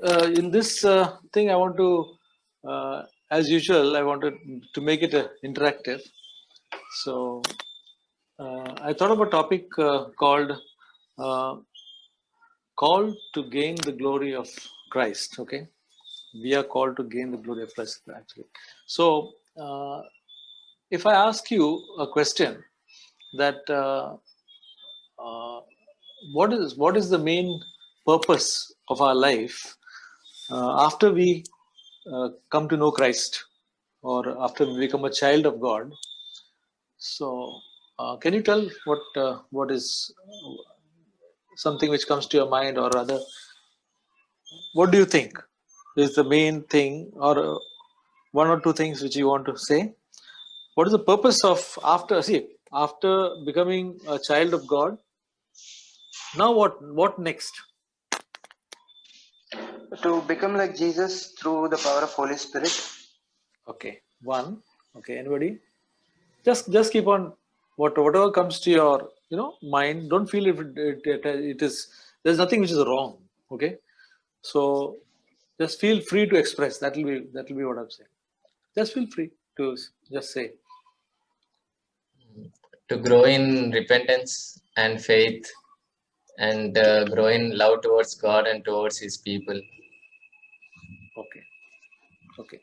in this thing, I want to, as usual, I wanted to make it interactive. So I thought of a topic called uh, "Called to Gain the Glory of Christ." Okay, we are called to gain the glory of Christ, actually. So, if I ask you a question that uh, what is the main purpose of our life after we come to know Christ, or after we become a child of God? So, can you tell what is something which comes to your mind, or rather, what do you think is the main thing, or one or two things which you want to say? What is the purpose of after becoming a child of God? Now, what next? To become like Jesus through the power of Holy Spirit. Okay, one. Okay, anybody? Just keep on whatever comes to your mind. Don't feel if it is. There's nothing which is wrong. Okay, so just feel free to express. That will be what I'm saying. Just feel free to just say. To grow in repentance and faith, and grow in love towards God and towards His people. Okay, okay.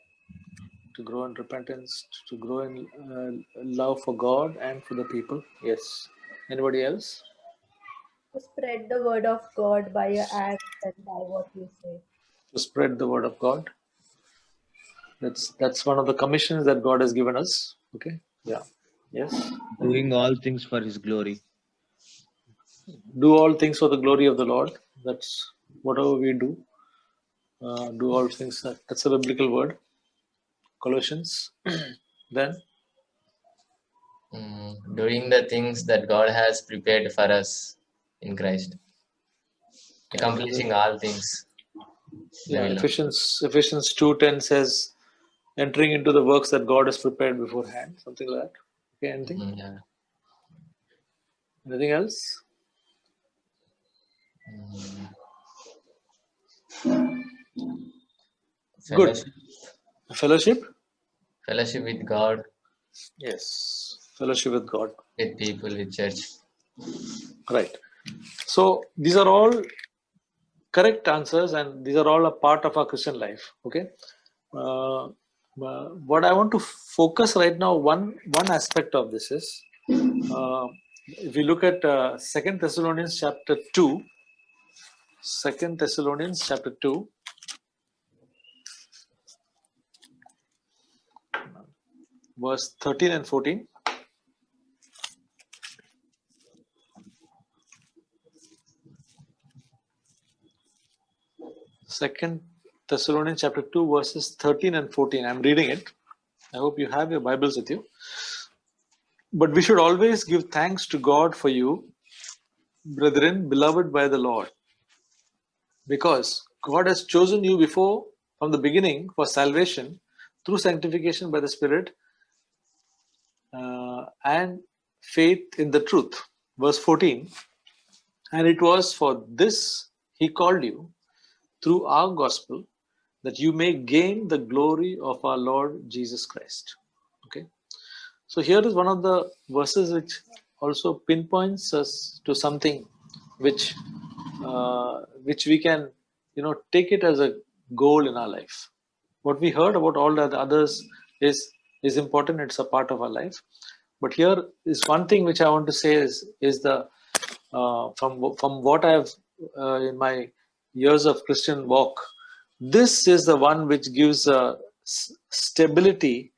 To grow in repentance, to grow in love for God and for the people. Yes. Anybody else? To spread the word of God by your acts and by what you say. To spread the word of God. That's one of the commissions that God has given us. Okay. Yeah. Yes. Doing all things for His glory. Do all things for the glory of the Lord. That's whatever we do. Do all things. That's a biblical word. Colossians. Then Doing the things that God has prepared for us in Christ. Accomplishing all things. yeah, Ephesians 2:10 says, entering into the works that God has prepared beforehand. Something like that. Okay. Anything? Yeah. Anything else? Good. Fellowship? Fellowship with God. Yes. Fellowship with God. With people, with church. Right. So these are all correct answers, and these are all a part of our Christian life. Okay. What I want to focus right now, one aspect of this is, if we look at 2 Thessalonians chapter 2, 2 Thessalonians chapter 2, verse 13 and 14. Second Thessalonians chapter 2, verses 13 and 14. I'm reading it. I hope you have your Bibles with you. But we should always give thanks to God for you, brethren, beloved by the Lord, because God has chosen you before from the beginning for salvation through sanctification by the Spirit and faith in the truth. Verse 14. And it was for this He called you through our gospel, that you may gain the glory of our Lord Jesus Christ. Okay. So here is one of the verses which also pinpoints us to something which we can take it as a goal in our life. What we heard about all the others is important. It's a part of our life. But here is one thing which I want to say is the from what I have in my years of Christian walk, this is the one which gives a stability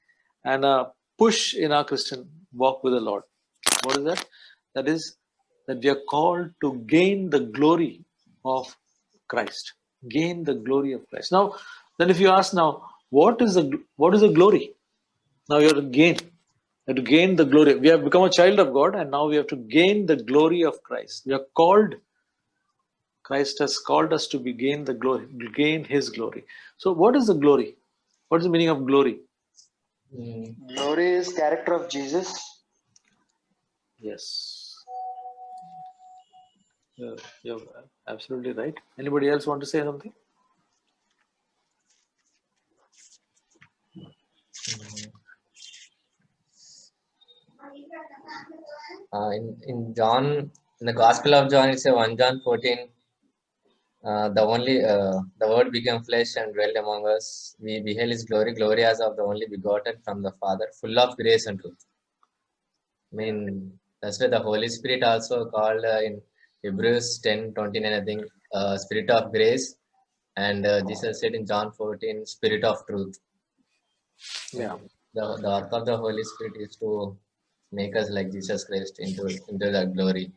and a push in our Christian walk with the Lord. What is that? That is that we are called to gain the glory of Christ. Gain the glory of Christ. Now, then, if you ask now, what is the glory? Now you have to gain. You have to gain the glory. We have become a child of God, and now we have to gain the glory of Christ. We are called. Christ has called us to gain the glory, gain His glory. So, what is the glory? What is the meaning of glory? Glory is character of Jesus. Yes, you're absolutely right. Anybody else want to say something? In John, in the Gospel of John, it's a 1 John 14. The word became flesh and dwelt among us. We beheld his glory, glory as of the only begotten from the Father, full of grace and truth. I mean, that's why the Holy Spirit also called in Hebrews 10:29, I think, Spirit of grace. And Jesus said in John 14, Spirit of truth. Yeah. The work of the Holy Spirit is to make us like Jesus Christ into that glory,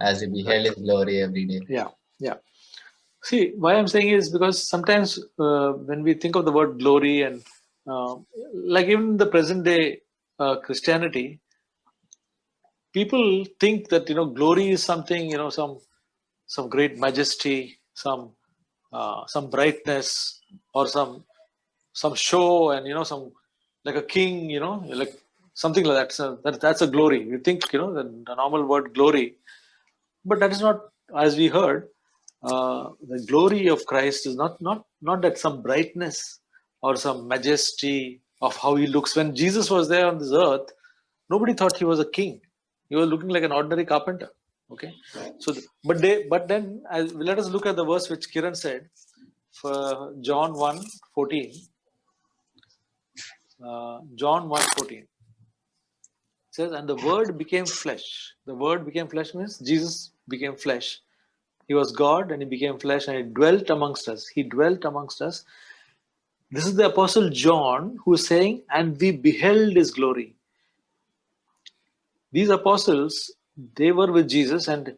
as we beheld his glory every day. Yeah. Yeah. See, why I'm saying is because sometimes when we think of the word glory and like even in the present day Christianity, people think that glory is something, some great majesty, some brightness, or some show, and some like a king, like something like that. So that's a glory. You think the normal word glory, but that is not, as we heard. The glory of Christ is not that some brightness or some majesty of how he looks. When Jesus was there on this earth, nobody thought he was a king. He was looking like an ordinary carpenter. Okay, so but then let us look at the verse which Kiran said for John 1:14. John 1:14 says, and the word became flesh. The word became flesh means Jesus became flesh. He was God and he became flesh and he dwelt amongst us. He dwelt amongst us. This is the Apostle John who is saying, and we beheld his glory. These apostles, they were with Jesus, and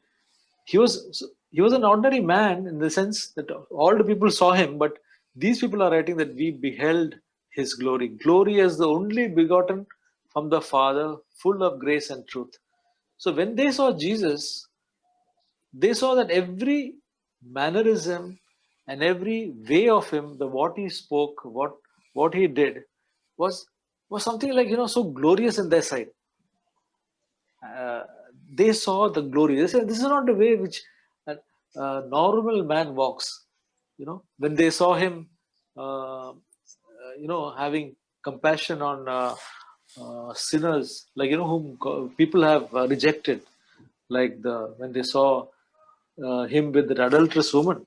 he was an ordinary man in the sense that all the people saw him, but these people are writing that we beheld his glory. Glory as the only begotten from the Father, full of grace and truth. So when they saw Jesus, they saw that every mannerism and every way of him, the what he spoke, what he did, was something like so glorious in their sight. Uh, they saw the glory. They said, "This is not the way which a normal man walks." When they saw him, having compassion on sinners, like whom people have rejected, like when they saw him with the adulterous woman,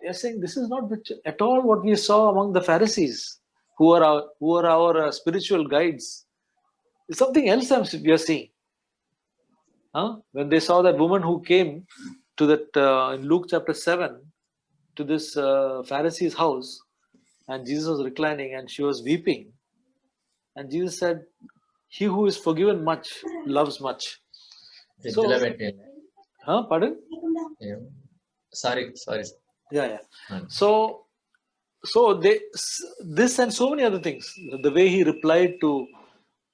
they are saying this is not at all what we saw among the Pharisees, who are our spiritual guides. It's something else we are seeing. Huh? When they saw that woman who came to that in Luke chapter 7 to this Pharisee's house, and Jesus was reclining and she was weeping, and Jesus said, "He who is forgiven much loves much." So, pardon? Yeah. Sorry. Yeah, yeah. So this and so many other things. The way he replied to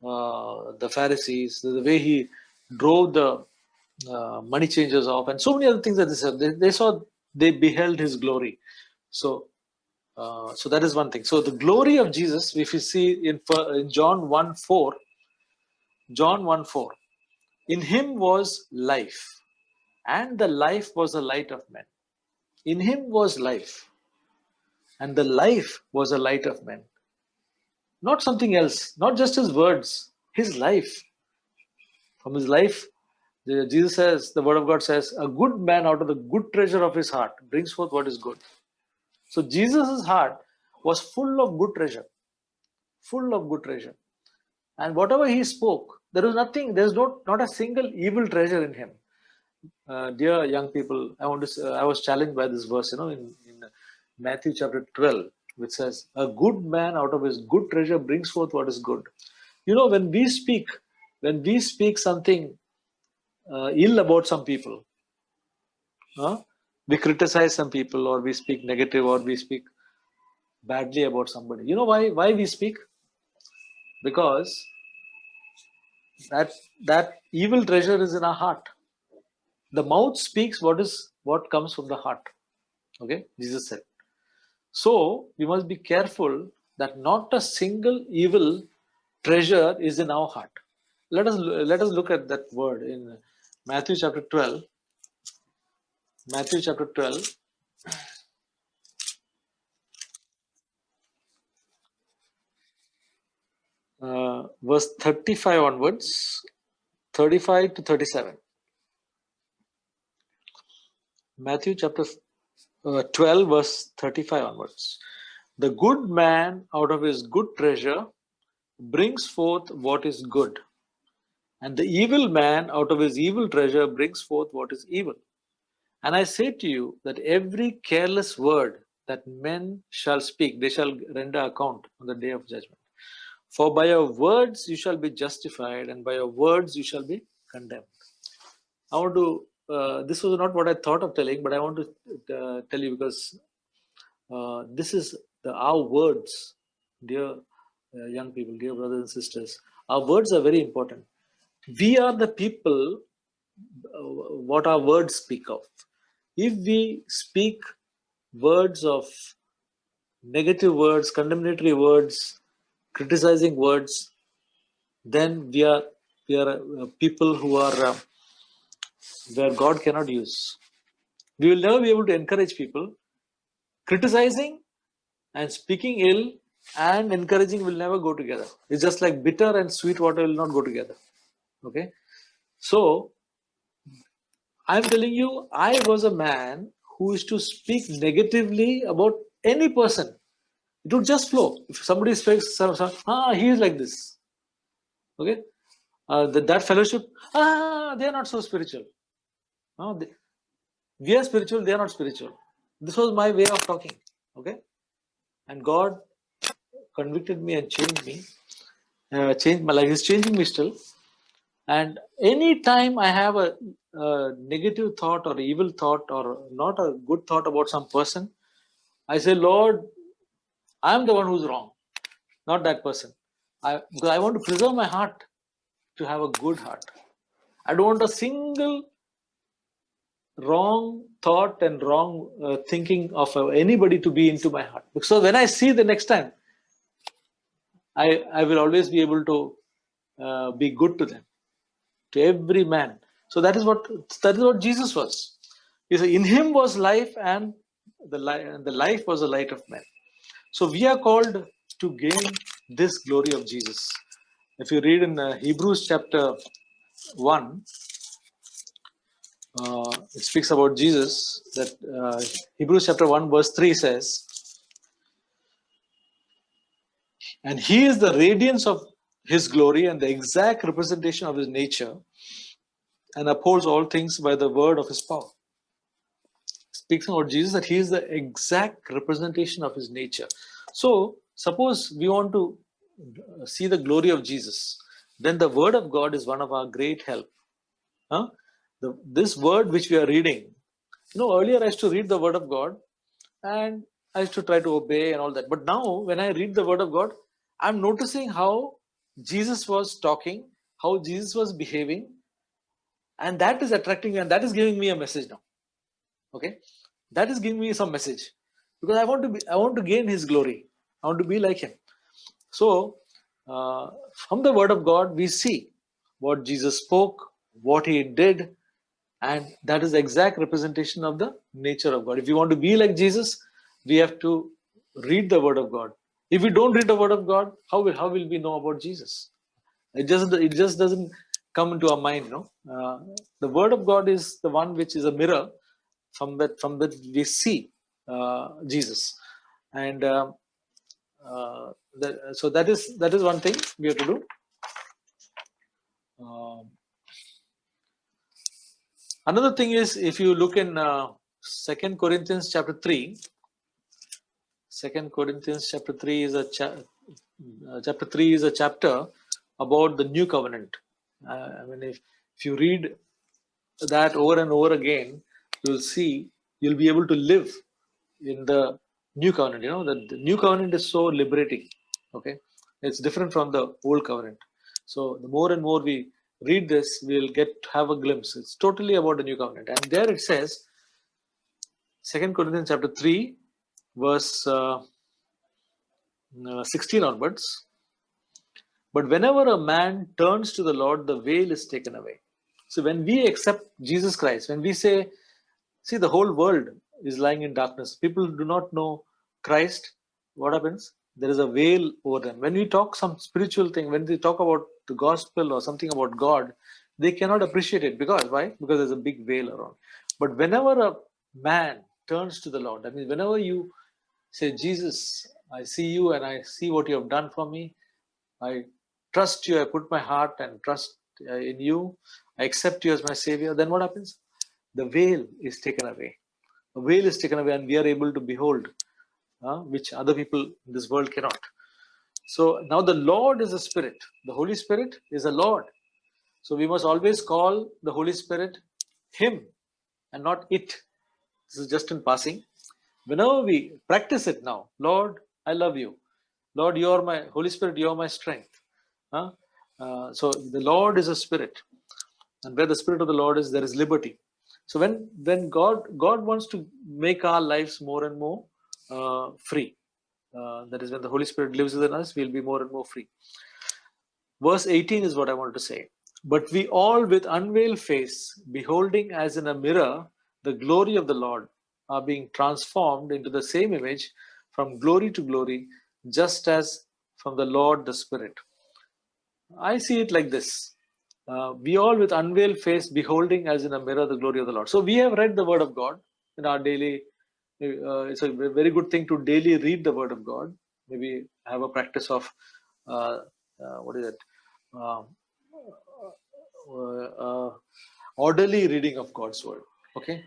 the Pharisees, the way he drove the money changers off, and so many other things that they said. They beheld his glory. So that is one thing. So the glory of Jesus, if you see in John 1:4, John 1:4, in him was life, and the life was the light of men. In him was life, and the life was the light of men. Not something else, not just his words, his life. From his life, Jesus says, the word of God says, a good man out of the good treasure of his heart brings forth what is good. So Jesus' heart was full of good treasure, full of good treasure. And whatever he spoke, there was nothing, there's not a single evil treasure in him. Dear young people, I was challenged by this verse, in Matthew chapter 12, which says, a good man out of his good treasure brings forth what is good. When we speak something ill about some people, we criticize some people, or we speak negative, or we speak badly about somebody. You know why we speak? Because that evil treasure is in our heart. The mouth speaks what comes from the heart. Okay, Jesus said. So we must be careful that not a single evil treasure is in our heart. Let us look at that word in Matthew chapter 12. Matthew chapter 12. verse 35 onwards, 35 to 37. Matthew chapter 12, verse 35 onwards. The good man out of his good treasure brings forth what is good, and the evil man out of his evil treasure brings forth what is evil. And I say to you that every careless word that men shall speak, they shall render account on the day of judgment. For by your words you shall be justified, and by your words you shall be condemned. I want to, this was not what I thought of telling, but I want to tell you because this is our words, dear young people, dear brothers and sisters. Our words are very important. We are the people, what our words speak of. If we speak words of negative words, condemnatory words, criticizing words, then we are people who are where God cannot use. We will never be able to encourage people. Criticizing and speaking ill and encouraging will never go together. It's just like bitter and sweet water will not go together. Okay, so I'm telling you, I was a man who used to speak negatively about any person. It would just flow. If somebody speaks, he is like this. Okay, that fellowship, they are not so spiritual. We are spiritual, they are not spiritual. This was my way of talking. Okay, and God convicted me and changed me, changed my life. He's changing me still. And anytime I have a negative thought or evil thought or not a good thought about some person, I say, Lord, I'm the one who's wrong, not that person. Because I want to preserve my heart to have a good heart. I don't want a single wrong thought and wrong thinking of anybody to be into my heart. So when I see the next time, I will always be able to be good to them, to every man. So that is what Jesus was. He said, in him was life, and the life was the light of men. So we are called to gain this glory of Jesus. If you read in Hebrews chapter 1, it speaks about Jesus, that Hebrews chapter 1 verse 3 says, and he is the radiance of his glory and the exact representation of his nature, and upholds all things by the word of his power. Speaks about Jesus, that he is the exact representation of his nature. So suppose we want to see the glory of Jesus, then the word of God is one of our great help. This word which we are reading, earlier I used to read the word of God and I used to try to obey and all that. But now when I read the word of God, I'm noticing how Jesus was talking, how Jesus was behaving, and that is attracting me, and that is giving me a message now. Okay, that is giving me some message, because I want to gain his glory. I want to be like him. So from the word of God we see what Jesus spoke, what he did, and that is the exact representation of the nature of God. If you want to be like Jesus, we have to read the word of God. If we don't read the word of God, how will we know about Jesus? It just doesn't come into our mind. The word of God is the one which is a mirror from that we see Jesus, and so that is one thing we have to do. Another thing is, if you look in 2 Corinthians chapter 3, 2 Corinthians chapter 3 is chapter 3 is a chapter about the new covenant. If you read that over and over again, you'll be able to live in the new covenant. The new covenant is so liberating. Okay, it's different from the old covenant. So the more and more we read this, we'll have a glimpse. It's totally about the new covenant. And there it says, 2 Corinthians chapter 3, verse 16 onwards. But whenever a man turns to the Lord, the veil is taken away. So when we accept Jesus Christ, when we say, see, the whole world is lying in darkness. People do not know Christ. What happens? there is a veil over them. When we talk some spiritual thing, when they talk about the gospel or something about God, they cannot appreciate it. Because why? Because there's a big veil around. But whenever a man turns to the Lord, that means whenever you say, Jesus, I see you and I see what you have done for me. I trust you. I put my heart and trust in you. I accept you as my savior. Then what happens? The veil is taken away. The veil is taken away and we are able to behold, which other people in this world cannot. So now the Lord is a spirit. The Holy Spirit is a Lord. So we must always call the Holy Spirit Him and not it. This is just in passing. Whenever we practice it now, Lord, I love you. Lord, you are my Holy Spirit, you are my strength. So the Lord is a spirit. And where the Spirit of the Lord is, there is liberty. So when God wants to make our lives more and more free. That is when the Holy Spirit lives within us, we'll be more and more free. Verse 18 is what I wanted to say. But we all with unveiled face, beholding as in a mirror the glory of the Lord, are being transformed into the same image from glory to glory, just as from the Lord the Spirit. I see it like this. We all with unveiled face, beholding as in a mirror the glory of the Lord. So we have read the Word of God in our daily. It's a very good thing to daily read the Word of God. Maybe have a practice of what is it? Orderly reading of God's Word. Okay,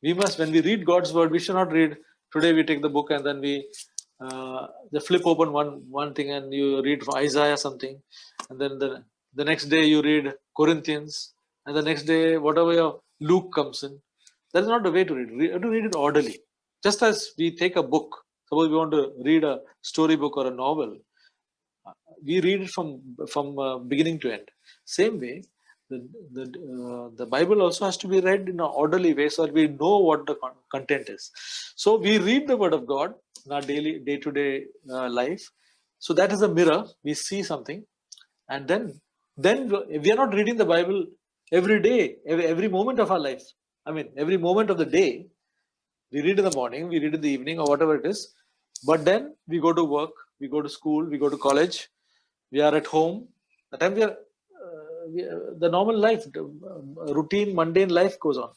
we must, when we read God's Word, we should not read. Today we take the book and then we flip open one thing and you read from Isaiah something, and then the next day you read Corinthians, and the next day whatever your Luke comes in. That is not the way to read. You have to read it orderly. Just as we take a book, suppose we want to read a storybook or a novel, we read it from beginning to end. Same way, the Bible also has to be read in an orderly way so that we know what the content is. So we read the Word of God in our daily day-to-day life. So that is a mirror. We see something, and then we are not reading the Bible every day, every moment of our life. I mean, every moment of the day. We read in the morning, we read in the evening, or whatever it is. But then we go to work, we go to school, we go to college, we are at home. The time the normal life, routine, mundane life goes on.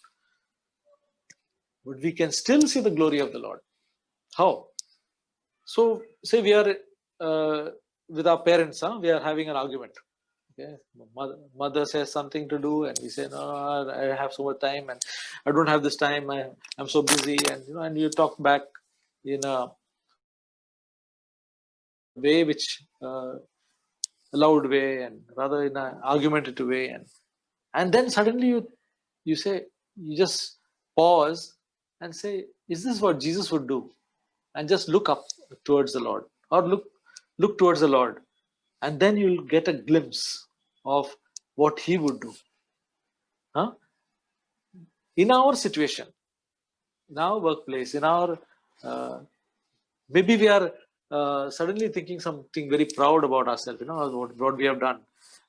But we can still see the glory of the Lord. How? So, say we are with our parents, we are having an argument. Okay, mother says something to do, and we say, "No, I have so much time, and I don't have this time. I'm so busy," and you talk back in a way which a loud way, and rather in an argumentative way, and then suddenly you say, you just pause and say, "Is this what Jesus would do?" And just look up towards the Lord, or look towards the Lord, and then you'll get a glimpse of what He would do. In our situation, in our workplace, in our maybe we are suddenly thinking something very proud about ourselves, what we have done,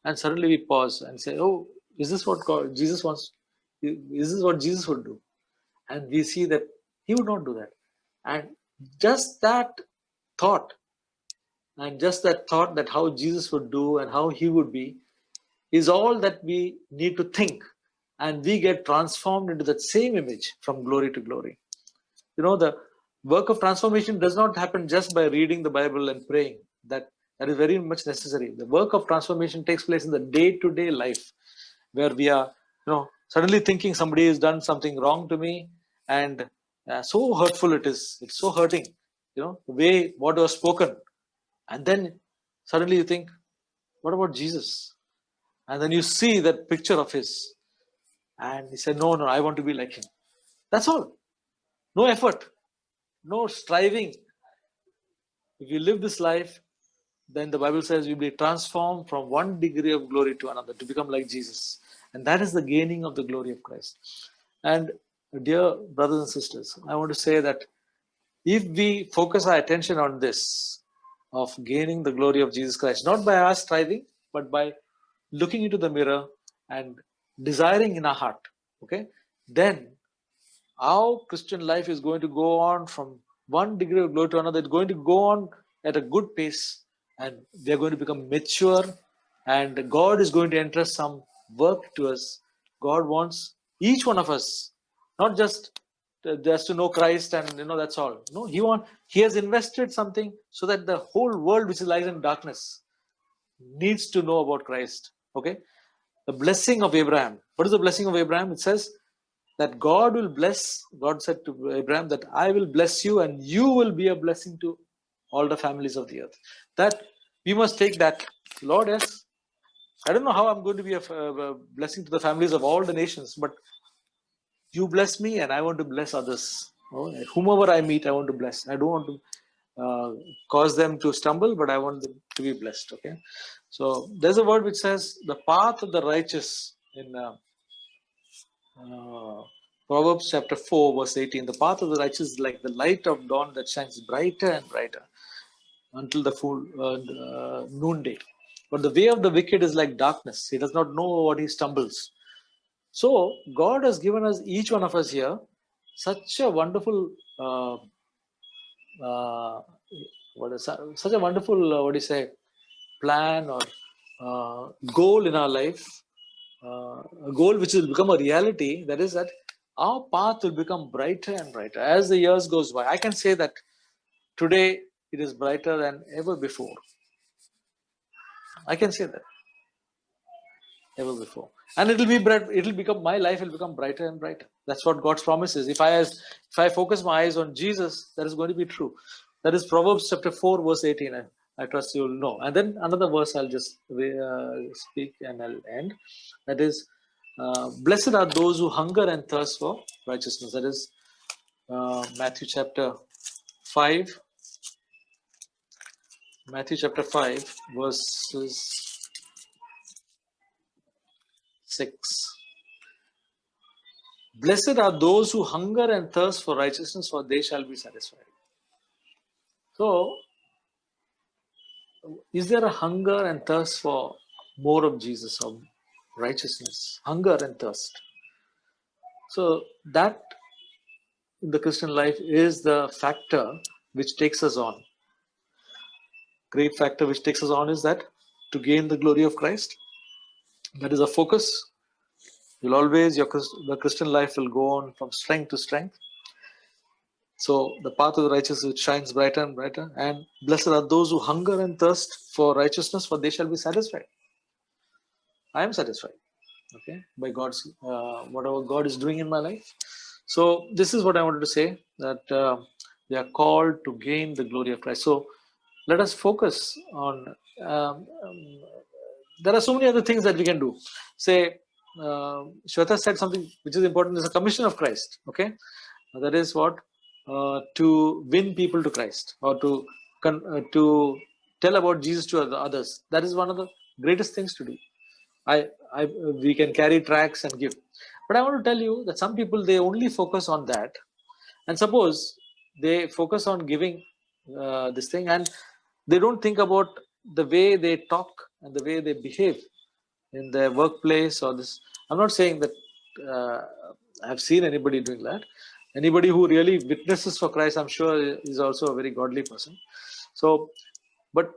and suddenly we pause and say, "Oh, is this what Jesus wants? Is this what Jesus would do?" And we see that He would not do that. And just that thought, that how Jesus would do and how He would be, is all that we need to think, and we get transformed into that same image from glory to glory. The work of transformation does not happen just by reading the Bible and praying. That is very much necessary. The work of transformation takes place in the day-to-day life, where we are, suddenly thinking somebody has done something wrong to me, and so hurtful it is. It's so hurting, the way what was spoken, and then suddenly you think, what about Jesus? And then you see that picture of His, and He said, no, I want to be like Him. That's all. No effort, no striving. If you live this life, then the Bible says you'll be transformed from one degree of glory to another to become like Jesus. And that is the gaining of the glory of Christ. And dear brothers and sisters, I want to say that if we focus our attention on this, of gaining the glory of Jesus Christ, not by our striving, but by looking into the mirror and desiring in our heart, okay, then our Christian life is going to go on from one degree of glory to another. It's going to go on at a good pace, and they're going to become mature, and God is going to entrust some work to us. God wants each one of us, not just to know Christ and that's all. No, He has invested something so that the whole world which lies in darkness needs to know about Christ. Okay, the blessing of Abraham. What is the blessing of Abraham? It says that God will bless. God said to Abraham that I will bless you and you will be a blessing to all the families of the earth. That we must take that. Lord, yes, I don't know how I'm going to be a blessing to the families of all the nations, but you bless me and I want to bless others. Oh, whomever I meet, I want to bless. I don't want to cause them to stumble, but I want them to be blessed. Okay. So there's a word which says the path of the righteous in Proverbs chapter 4, verse 18. The path of the righteous is like the light of dawn that shines brighter and brighter until the full noonday. But the way of the wicked is like darkness. He does not know what he stumbles. So God has given us, each one of us here, such a wonderful such a wonderful plan or goal in our life, a goal which will become a reality. That is that our path will become brighter and brighter as the years goes by. I can say that today it is brighter than ever before. I can say that ever before, and it will be bright. It will become, my life will become brighter and brighter. That's what God's promise is. If I focus my eyes on Jesus, that is going to be true. That is Proverbs chapter 4, verse 18. I trust you will know. And then another verse I'll just speak and I'll end. That is, blessed are those who hunger and thirst for righteousness. That is Matthew chapter 5. Matthew chapter 5, verses 6. Blessed are those who hunger and thirst for righteousness, for they shall be satisfied. So, is there a hunger and thirst for more of Jesus, of righteousness? Hunger and thirst. So, that in the Christian life is the factor which takes us on. Great factor which takes us on is that to gain the glory of Christ. That is a focus. You'll always, the Christian life will go on from strength to strength. So the path of the righteous, which shines brighter and brighter, and blessed are those who hunger and thirst for righteousness, for they shall be satisfied. I am satisfied, okay, by God's whatever God is doing in my life. So this is what I wanted to say, that we are called to gain the glory of Christ. So let us focus on. There are so many other things that we can do. Say, Shweta said something which is important. Is a commission of Christ. Okay, that is what. To win people to Christ, or to tell about Jesus to others. That is one of the greatest things to do. We can carry tracts and give, but I want to tell you that some people, they only focus on that, and suppose they focus on giving this thing, and they don't think about the way they talk and the way they behave in their workplace or this. I'm not saying that I've seen anybody doing that. Anybody who really witnesses for Christ, I'm sure, is also a very godly person. So, but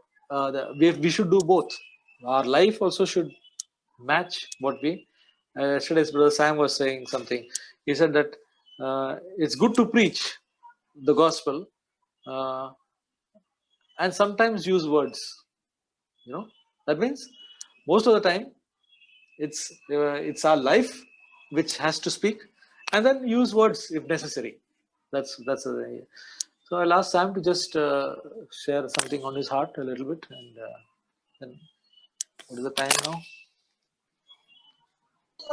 we should do both. Our life also should match what we. Yesterday's brother Sam was saying something. He said that it's good to preach the gospel and sometimes use words. That means most of the time it's our life which has to speak, and then use words if necessary. That's a. So I'll ask Sam to just share something on his heart a little bit, and then what is the time now?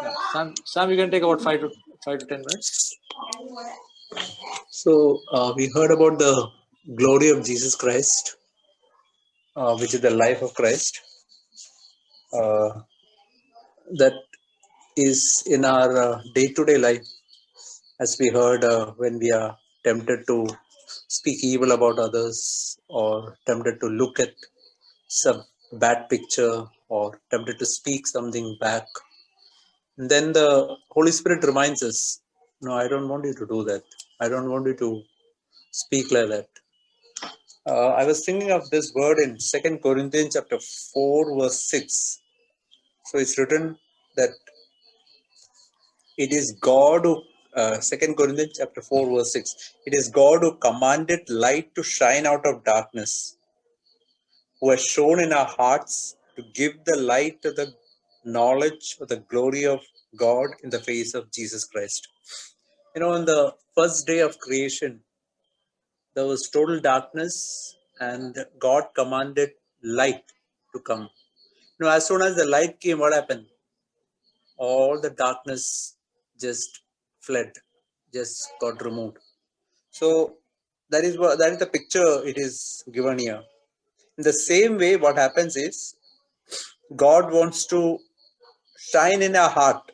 Yeah, Sam, you can take about 5 to 10 minutes. So we heard about the glory of Jesus Christ, which is the life of Christ. That is in our day-to-day life, as we heard, when we are tempted to speak evil about others, or tempted to look at some bad picture, or tempted to speak something back. And then the Holy Spirit reminds us, no, I don't want you to do that. I don't want you to speak like that. I was thinking of this word in 2 Corinthians chapter 4, verse 6. So it's written that it is God who, 2 Corinthians chapter 4, verse 6. It is God who commanded light to shine out of darkness, who has shown in our hearts to give the light of the knowledge of the glory of God in the face of Jesus Christ. You know, on the first day of creation, there was total darkness, and God commanded light to come. You know, as soon as the light came, what happened? All the darkness just fled, just got removed. So that is the picture it is given here. In the same way, what happens is God wants to shine in our heart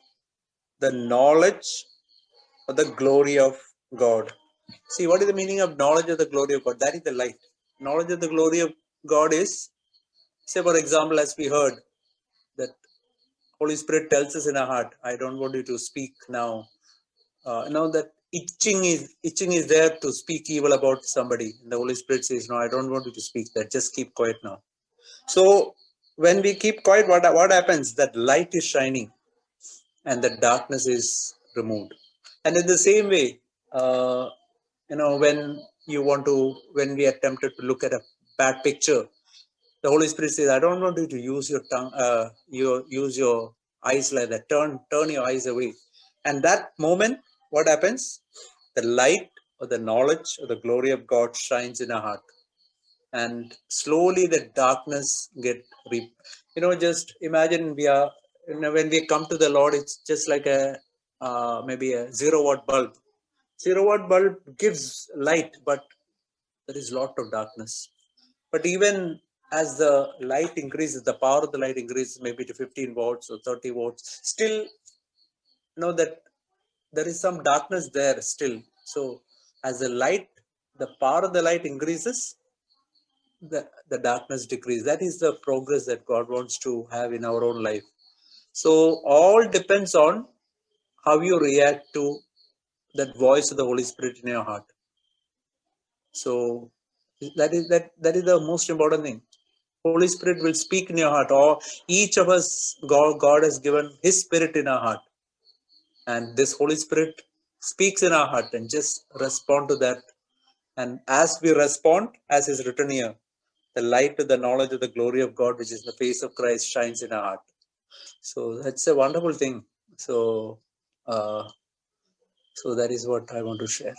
the knowledge of the glory of God. See, what is the meaning of knowledge of the glory of God? That is the light. Knowledge of the glory of God is, say, for example, as we heard, that Holy Spirit tells us in our heart, I don't want you to speak now. Now that itching is there to speak evil about somebody. And the Holy Spirit says, no, I don't want you to speak that. Just keep quiet now. So when we keep quiet, what happens? That light is shining and the darkness is removed. And in the same way, when we are tempted to look at a bad picture, the Holy Spirit says, I don't want you to use your tongue, use your eyes like that. Turn your eyes away. And that moment, what happens? The light or the knowledge or the glory of God shines in our heart. And slowly the darkness just imagine when we come to the Lord, it's just like maybe a 0-watt bulb. 0-watt bulb gives light, but there is a lot of darkness. But even as the light increases, the power of the light increases maybe to 15 watts or 30 watts, still that there is some darkness there still. So as the power of the light increases, the darkness decreases. That is the progress that God wants to have in our own life. So all depends on how you react to that voice of the Holy Spirit in your heart. So that is the most important thing. Holy Spirit will speak in your heart, or each of us, God has given His Spirit in our heart. And this Holy Spirit speaks in our heart, and just respond to that. And as we respond, as is written here, the light of the knowledge of the glory of God, which is the face of Christ, shines in our heart. So that's a wonderful thing. So that is what I want to share.